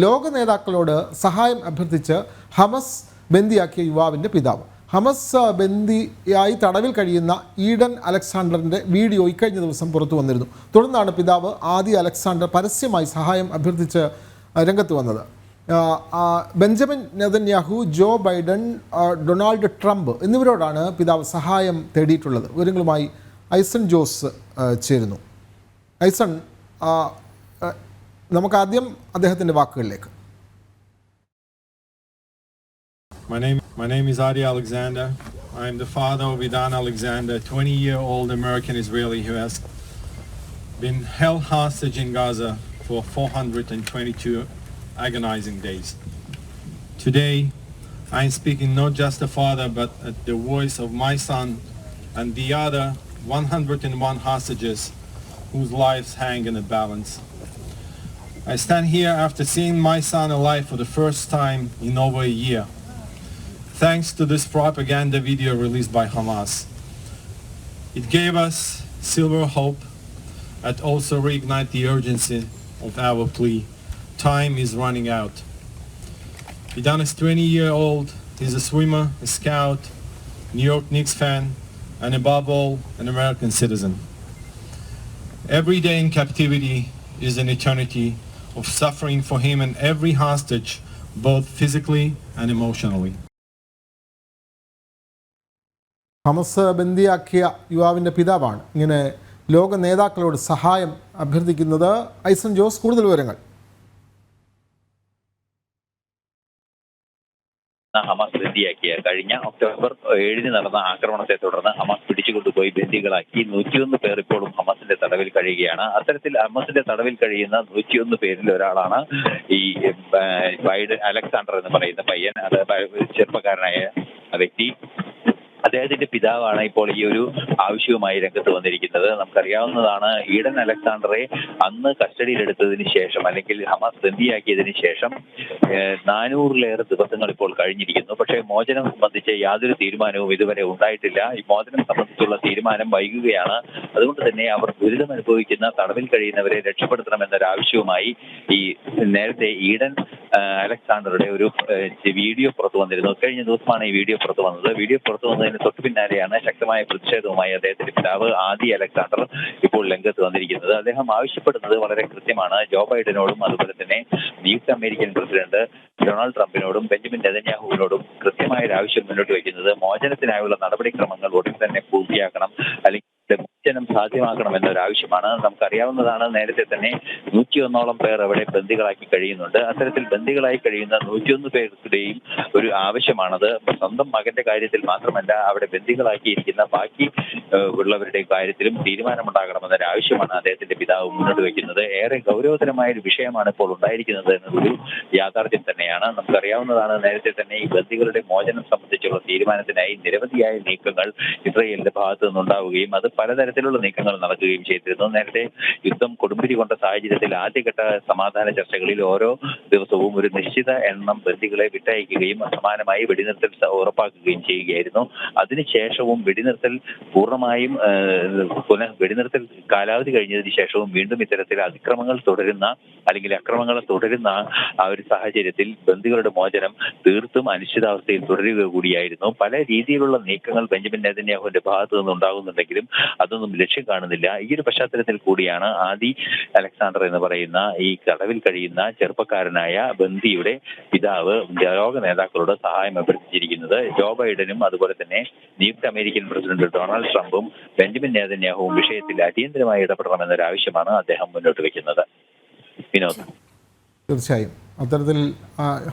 ലോക നേതാക്കളോട് സഹായം അഭ്യർത്ഥിച്ച് ഹമസ് ബന്ദിയാക്കിയ യുവാവിൻ്റെ പിതാവ്. ഹമസ് ബന്ദിയായി തടവിൽ കഴിയുന്ന ഈഡൻ അലക്സാണ്ടറിൻ്റെ വീഡിയോ ഇക്കഴിഞ്ഞ ദിവസം പുറത്തു വന്നിരുന്നു. തുടർന്നാണ് പിതാവ് ആദി അലക്സാണ്ടർ പരസ്യമായി സഹായം അഭ്യർത്ഥിച്ച് രംഗത്ത് വന്നത്. Benjamin Netanyahu, Joe Biden, Donald Trump എന്നിവരോടാണ് പിതാവ് സഹായം തേടിയിട്ടുള്ളത്. വിവരങ്ങളുമായി ഐസൺ ജോസ് ചേരുന്നു. ഐസൺ, നമുക്ക് ആദ്യം അദ്ദേഹത്തിൻ്റെ വാക്കുകളിലേക്ക്. My name is Adi Alexander. I am the father of Idan Alexander, 20-year-old American Israeli who has been held hostage in Gaza for 422 agonizing days. Today, I am speaking not just the father, but the voice of my son and the other 101 hostages whose lives hang in a balance. I stand here after seeing my son alive for the first time in over a year, thanks to this propaganda video released by Hamas. It gave us silver hope and also reignite the urgency of our plea. Time is running out. Idan is 20-year-old. He's a swimmer, a scout, New York Knicks fan, and above all, an American citizen. Every day in captivity is an eternity of suffering for him and every hostage, both physically and emotionally. ഹമസ് ബന്ദിയാക്കിയ യുവാവിൻ്റെ പിതാവാണ് ഇങ്ങനെ ലോക നേതാക്കളോട് സഹായം അഭ്യർത്ഥിക്കുന്നത്. ഐസൺ ജോസ്, കൂടുതൽ വിവരങ്ങൾ. Hamas ബന്ദിയാക്കിയ കഴിഞ്ഞ October 7 നടന്ന ആക്രമണത്തെ തുടർന്ന് ഹമാസ് പിടിച്ചുകൊണ്ടുപോയി ബന്ദികളാക്കി 101 പേർ ഇപ്പോഴും ഹമാസിന്റെ തടവിൽ കഴിയുകയാണ്. അത്തരത്തിൽ ഹമാസിന്റെ തടവിൽ കഴിയുന്ന 101 പേരിൽ ഒരാളാണ് ഈ ബൈഡൻ അലക്സാണ്ടർ എന്ന് പറയുന്ന പയ്യൻ. അത് ചെറുപ്പക്കാരനായ വ്യക്തി. അദ്ദേഹത്തിന്റെ പിതാവാണ് ഇപ്പോൾ ഈ ഒരു ആവശ്യവുമായി രംഗത്ത് വന്നിരിക്കുന്നത്. നമുക്കറിയാവുന്നതാണ്, ഈഡൻ അലക്സാണ്ടറെ അന്ന് കസ്റ്റഡിയിലെടുത്തതിന് ശേഷം അല്ലെങ്കിൽ ഹമാസ് ബന്ദിയാക്കിയതിന് ശേഷം 400-ലേറെ ദിവസങ്ങൾ ഇപ്പോൾ കഴിഞ്ഞിരിക്കുന്നു. പക്ഷേ മോചനം സംബന്ധിച്ച് യാതൊരു തീരുമാനവും ഇതുവരെ ഉണ്ടായിട്ടില്ല. ഈ മോചനം സംബന്ധിച്ചുള്ള തീരുമാനം വൈകുകയാണ്. അതുകൊണ്ട് തന്നെ അവർ ദുരിതം അനുഭവിക്കുന്ന തടവിൽ കഴിയുന്നവരെ രക്ഷപ്പെടുത്തണമെന്നൊരാവശ്യവുമായി ഈ നേരത്തെ ഈഡൻ അലക്സാണ്ടറുടെ ഒരു വീഡിയോ പുറത്തു വന്നിരുന്നു. കഴിഞ്ഞ ദിവസമാണ് ഈ വീഡിയോ പുറത്തു വന്നത്. വീഡിയോ പുറത്തു വന്നതിന് തൊട്ടു പിന്നാലെയാണ് ശക്തമായ പ്രതിഷേധവുമായി അദ്ദേഹത്തിന്റെ പിതാവ് ആദി അലക്സാണ്ടർ ഇപ്പോൾ രംഗത്ത് വന്നിരിക്കുന്നത്. അദ്ദേഹം ആവശ്യപ്പെടുന്നത് വളരെ കൃത്യമാണ്. ജോ ബൈഡനോടും അതുപോലെ തന്നെ നിയുക്ത അമേരിക്കൻ പ്രസിഡന്റ് ഡൊണാൾഡ് ട്രംപിനോടും ബെഞ്ചമിൻ നെതന്യാഹുവിനോടും കൃത്യമായ ഒരു ആവശ്യം മുന്നോട്ട് വയ്ക്കുന്നത് മോചനത്തിനായുള്ള നടപടിക്രമങ്ങൾ ഉടൻ തന്നെ പൂർത്തിയാക്കണം, അല്ലെങ്കിൽ മോചനം സാധ്യമാക്കണമെന്നൊരാവശ്യമാണ്. നമുക്കറിയാവുന്നതാണ്, നേരത്തെ തന്നെ 101ഓളം പേർ അവിടെ ബന്ദികളാക്കി കഴിയുന്നുണ്ട്. അത്തരത്തിൽ ബന്ദികളായി കഴിയുന്ന 101 പേരുടെയും ഒരു ആവശ്യമാണത്. സ്വന്തം മകന്റെ കാര്യത്തിൽ മാത്രമല്ല, അവിടെ ബന്ദികളാക്കിയിരിക്കുന്ന ബാക്കി ഉള്ളവരുടെ കാര്യത്തിലും തീരുമാനമുണ്ടാകണമെന്നൊരു ആവശ്യമാണ് അദ്ദേഹത്തിന്റെ പിതാവ് മുന്നോട്ട് വയ്ക്കുന്നത്. ഏറെ ഗൗരവതരമായ ഒരു വിഷയമാണ് ഇപ്പോൾ ഉണ്ടായിരിക്കുന്നത് എന്നതൊരു യാഥാർത്ഥ്യം തന്നെയാണ്. നമുക്കറിയാവുന്നതാണ്, നേരത്തെ തന്നെ ഈ ബന്ദികളുടെ മോചനം സംബന്ധിച്ചുള്ള തീരുമാനത്തിനായി നിരവധിയായ നീക്കങ്ങൾ ഇസ്രായേലിന്റെ ഭാഗത്തു നിന്നുണ്ടാവുകയും അത് പലതരത്തിലുള്ള നീക്കങ്ങൾ നടക്കുകയും ചെയ്തിരുന്നു. നേരത്തെ യുദ്ധം കൊടുമ്പിരി കൊണ്ട സാഹചര്യത്തിൽ ആദ്യഘട്ട സമാധാന ചർച്ചകളിൽ ഓരോ ദിവസവും ഒരു നിശ്ചിത എണ്ണം ബന്ദികളെ വിട്ടയക്കുകയും സമാനമായി വെടിനിർത്തൽ ഉറപ്പാക്കുകയും ചെയ്യുകയായിരുന്നു. അതിനുശേഷവും വെടിനിർത്തൽ പൂർണ്ണമായും വെടിനിർത്തൽ കാലാവധി കഴിഞ്ഞതിന് ശേഷവും വീണ്ടും ഇത്തരത്തിൽ അക്രമങ്ങൾ തുടരുന്ന ആ ഒരു സാഹചര്യത്തിൽ ബന്ദികളുടെ മോചനം തീർത്തും അനിശ്ചിതാവസ്ഥയിൽ തുടരുക കൂടിയായിരുന്നു. പല രീതിയിലുള്ള നീക്കങ്ങൾ ബെഞ്ചമിൻ നെതന്യാഹുവിന്റെ ഭാഗത്തു നിന്നുണ്ടാകുന്നുണ്ടെങ്കിലും അതൊന്നും ലക്ഷ്യം കാണുന്നില്ല. ഈ ഒരു പശ്ചാത്തലത്തിൽ കൂടിയാണ് ആദി അലക്സാണ്ടർ എന്ന് പറയുന്ന ഈ തടവിൽ കഴിയുന്ന ചെറുപ്പക്കാരനായ ബന്ദിയുടെ പിതാവ് ലോക നേതാക്കളോട് സഹായം അഭ്യർത്ഥിച്ചിരിക്കുന്നത്. ജോ ബൈഡനും അതുപോലെ തന്നെ നിയുക്ത അമേരിക്കൻ പ്രസിഡന്റ് ഡൊണാൾഡ് ട്രംപും ബെഞ്ചമിൻ നെതന്യാഹുവും വിഷയത്തിൽ അടിയന്തരമായി ഇടപെടണമെന്നൊരാവശ്യമാണ് അദ്ദേഹം മുന്നോട്ട് വയ്ക്കുന്നത്. വിനോദ്, തീർച്ചയായും അത്തരത്തിൽ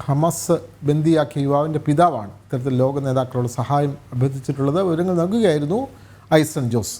ഹമാസ് ബന്ദിയാക്കിയ യുവാവിൻ്റെ പിതാവാണ് ഇത്തരത്തിൽ ലോക നേതാക്കളോട് സഹായം അഭ്യർത്ഥിച്ചിട്ടുള്ളത്. വിവരങ്ങൾ നൽകുകയായിരുന്നു ഐസൺ ജോസ്.